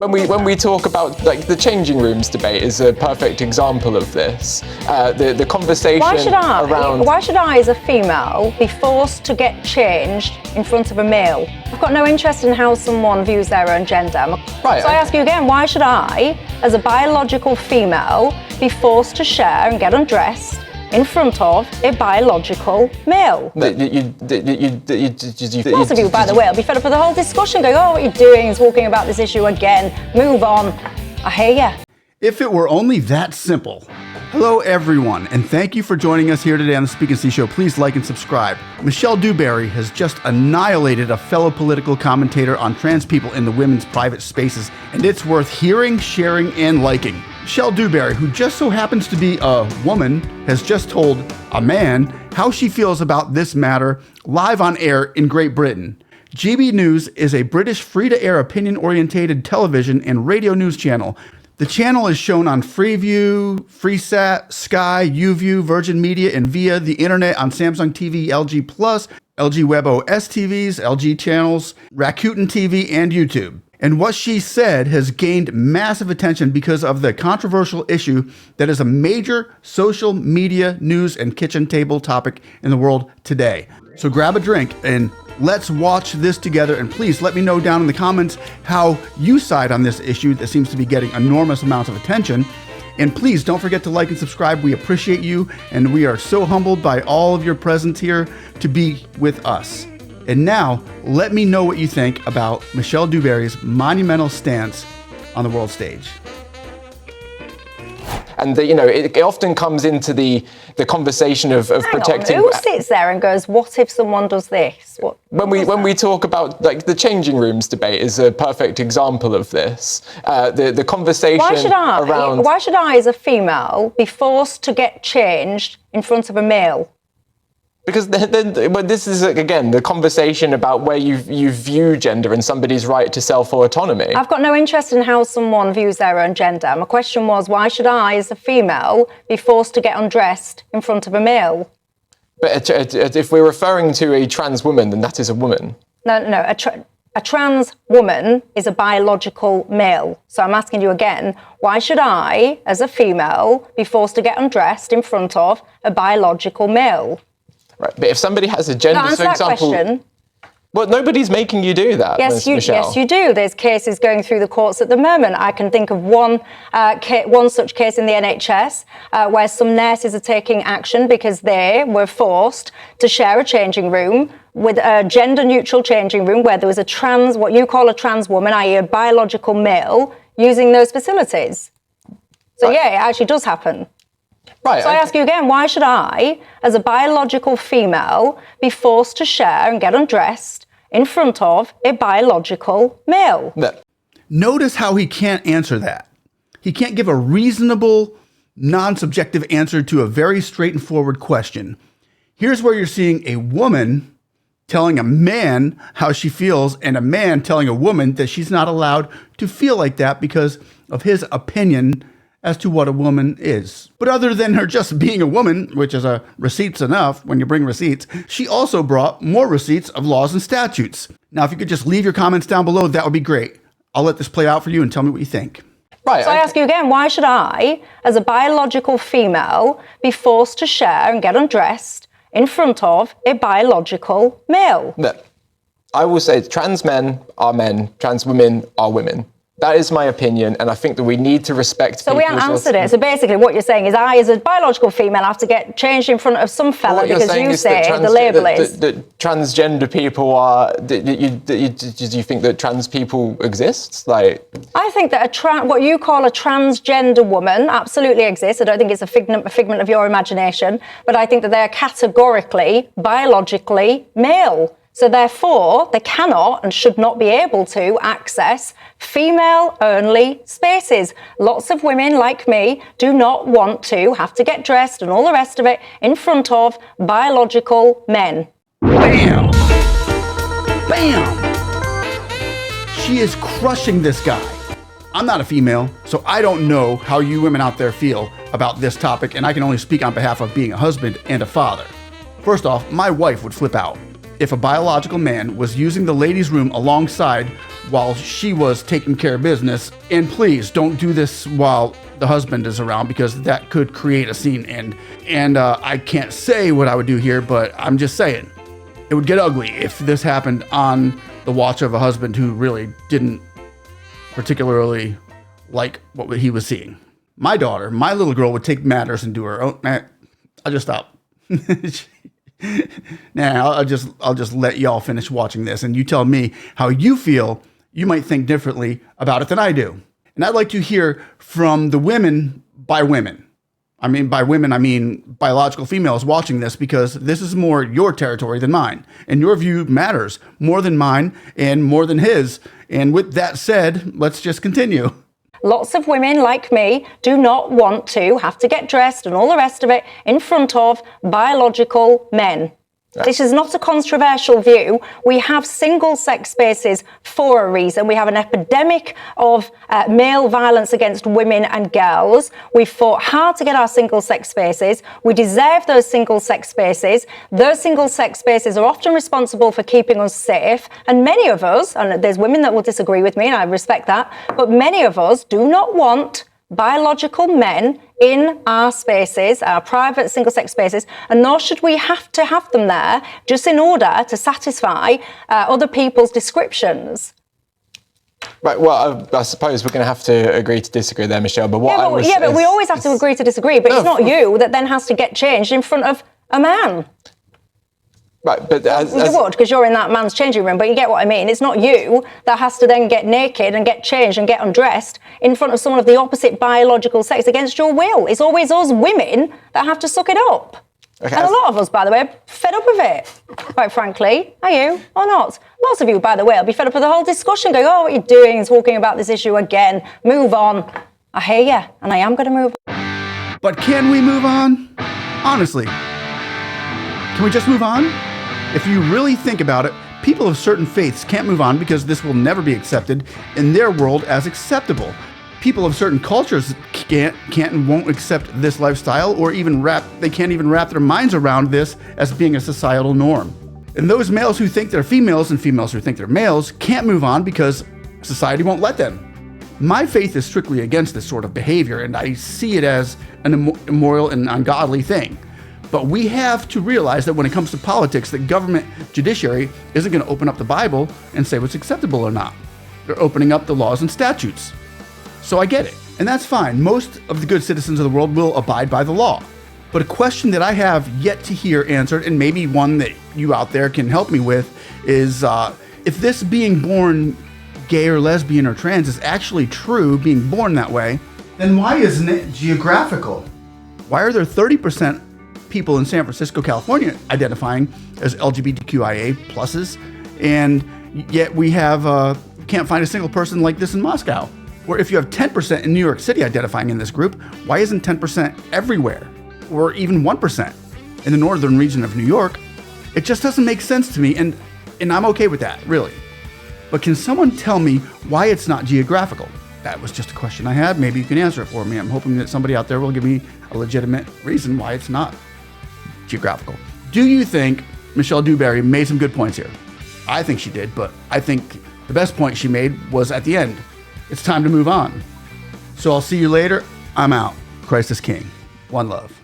When we talk about like the changing rooms debate is a perfect example of this. The conversation around why should I as a female be forced to get changed in front of a male? I've got no interest in how someone views their own gender. Right, so I ask you again, why should I as a biological female be forced to share and get undressed in front of a biological male? Most of you, by the way, will be fed up with the whole discussion, going, oh, what you're doing is talking about this issue again. Move on. I hear ya. If it were only that simple. Hello, everyone, and thank you for joining us here today on the Speak and See Show. Please like and subscribe. Michelle Dewberry has just annihilated a fellow political commentator on trans people in the women's private spaces, and it's worth hearing, sharing, and liking. Michelle Dewberry, who just so happens to be a woman, has just told a man how she feels about this matter live on air in Great Britain. GB News is a British free-to-air opinion-orientated television and radio news channel. The channel is shown on Freeview, Freesat, Sky, YouView, Virgin Media, and via the internet on Samsung TV, LG Plus, LG WebOS TVs, LG channels, Rakuten TV, and YouTube. And what she said has gained massive attention because of the controversial issue that is a major social media, news, and kitchen table topic in the world today. So grab a drink and let's watch this together. And please let me know down in the comments how you side on this issue that seems to be getting enormous amounts of attention. And please don't forget to like and subscribe. We appreciate you, and we are so humbled by all of your presence here to be with us. And now, let me know what you think about Michelle Dewberry's monumental stance on the world stage. And it often comes into the conversation of protecting. Who sits there and goes, "What if someone does this?" When we talk about like the changing rooms debate is a perfect example of this. The conversation around why should I as a female be forced to get changed in front of a male? Because but this is, again, the conversation about where you view gender and somebody's right to self-autonomy. I've got no interest in how someone views their own gender. My question was, why should I, as a female, be forced to get undressed in front of a male? But if we're referring to a trans woman, then that is a woman. No, a trans woman is a biological male. So I'm asking you again, why should I, as a female, be forced to get undressed in front of a biological male? Right, but if somebody has a gender, for example, question. Well, nobody's making you do that. Yes, Michelle. Yes, you do. There's cases going through the courts at the moment. I can think of one such case in the NHS where some nurses are taking action because they were forced to share a changing room with a gender-neutral changing room where there was what you call a trans woman, i.e. a biological male, using those facilities. So right. Yeah, it actually does happen. Right, so I ask you again, why should I, as a biological female, be forced to share and get undressed in front of a biological male? Notice how he can't answer that. He can't give a reasonable, non-subjective answer to a very straightforward question. Here's where you're seeing a woman telling a man how she feels and a man telling a woman that she's not allowed to feel like that because of his opinion as to what a woman is. But other than her just being a woman, which is receipts enough when you bring receipts, she also brought more receipts of laws and statutes. Now, if you could just leave your comments down below, that would be great. I'll let this play out for you and tell me what you think. Right. So I ask you again, why should I, as a biological female, be forced to share and get undressed in front of a biological male? I will say trans men are men, trans women are women. That is my opinion, and I think that we need to respect So we haven't answered it. So basically what you're saying is I, as a biological female, have to get changed in front of some fella because you say the label is... That transgender people are... Do you think that trans people exist? I think that what you call a transgender woman absolutely exists. I don't think it's a figment of your imagination, but I think that they're categorically, biologically male. So therefore, they cannot and should not be able to access female-only spaces. Lots of women like me do not want to have to get dressed and all the rest of it in front of biological men. Bam! Bam! She is crushing this guy. I'm not a female, so I don't know how you women out there feel about this topic, and I can only speak on behalf of being a husband and a father. First off, my wife would flip out. if a biological man was using the ladies' room alongside while she was taking care of business. And please don't do this while the husband is around, because that could create a scene. And I can't say what I would do here, but I'm just saying it would get ugly if this happened on the watch of a husband who really didn't particularly like what he was seeing. My daughter, my little girl, would take matters into her own. I'll just stop. I'll just let y'all finish watching this, and you tell me how you feel. You might think differently about it than I do. And I'd like to hear from the women by women. By women, I mean biological females watching this, because this is more your territory than mine. And your view matters more than mine and more than his. And with that said, let's just continue. Lots of women like me do not want to have to get dressed and all the rest of it in front of biological men. This is not a controversial view. We have single-sex spaces for a reason. We have an epidemic of male violence against women and girls. We fought hard to get our single-sex spaces. We deserve those single-sex spaces. Those single-sex spaces are often responsible for keeping us safe. And many of us, and there's women that will disagree with me, and I respect that, but many of us do not want biological men in our spaces, our private single-sex spaces, and nor should we have to have them there just in order to satisfy other people's descriptions. Right, well, I suppose we're going to have to agree to disagree there, Michelle, but what but we always have to agree to disagree, but it's not you that then has to get changed in front of a man. Right, but you would, because you're in that man's changing room, but you get what I mean. It's not you that has to then get naked and get changed and get undressed in front of someone of the opposite biological sex against your will. It's always us women that have to suck it up. Okay, and a lot of us, by the way, are fed up with it, quite frankly. Are you or not? Lots of you, by the way, will be fed up with the whole discussion, going, oh, what you're doing is talking about this issue again. Move on. I hear you, and I am going to move on. But can we move on? Honestly, can we just move on? If you really think about it, people of certain faiths can't move on because this will never be accepted in their world as acceptable. People of certain cultures can't and won't accept this lifestyle, or they can't even wrap their minds around this as being a societal norm. And those males who think they're females and females who think they're males can't move on because society won't let them. My faith is strictly against this sort of behavior, and I see it as an immoral and ungodly thing. But we have to realize that when it comes to politics, the government judiciary isn't going to open up the Bible and say what's acceptable or not. They're opening up the laws and statutes. So I get it, and that's fine. Most of the good citizens of the world will abide by the law. But a question that I have yet to hear answered, and maybe one that you out there can help me with, is if this being born gay or lesbian or trans is actually true, being born that way, then why isn't it geographical? Why are there 30% people in San Francisco, California identifying as LGBTQIA pluses, and yet we can't find a single person like this in Moscow? Or if you have 10% in New York City identifying in this group, why isn't 10% everywhere? Or even 1% in the northern region of New York? It just doesn't make sense to me, and I'm okay with that, really. But can someone tell me why it's not geographical? That was just a question I had. Maybe you can answer it for me. I'm hoping that somebody out there will give me a legitimate reason why it's not geographical. Do you think Michelle Dewberry made some good points here? I think she did, but I think the best point she made was at the end. It's time to move on. So I'll see you later. I'm out. Christ is King. One love.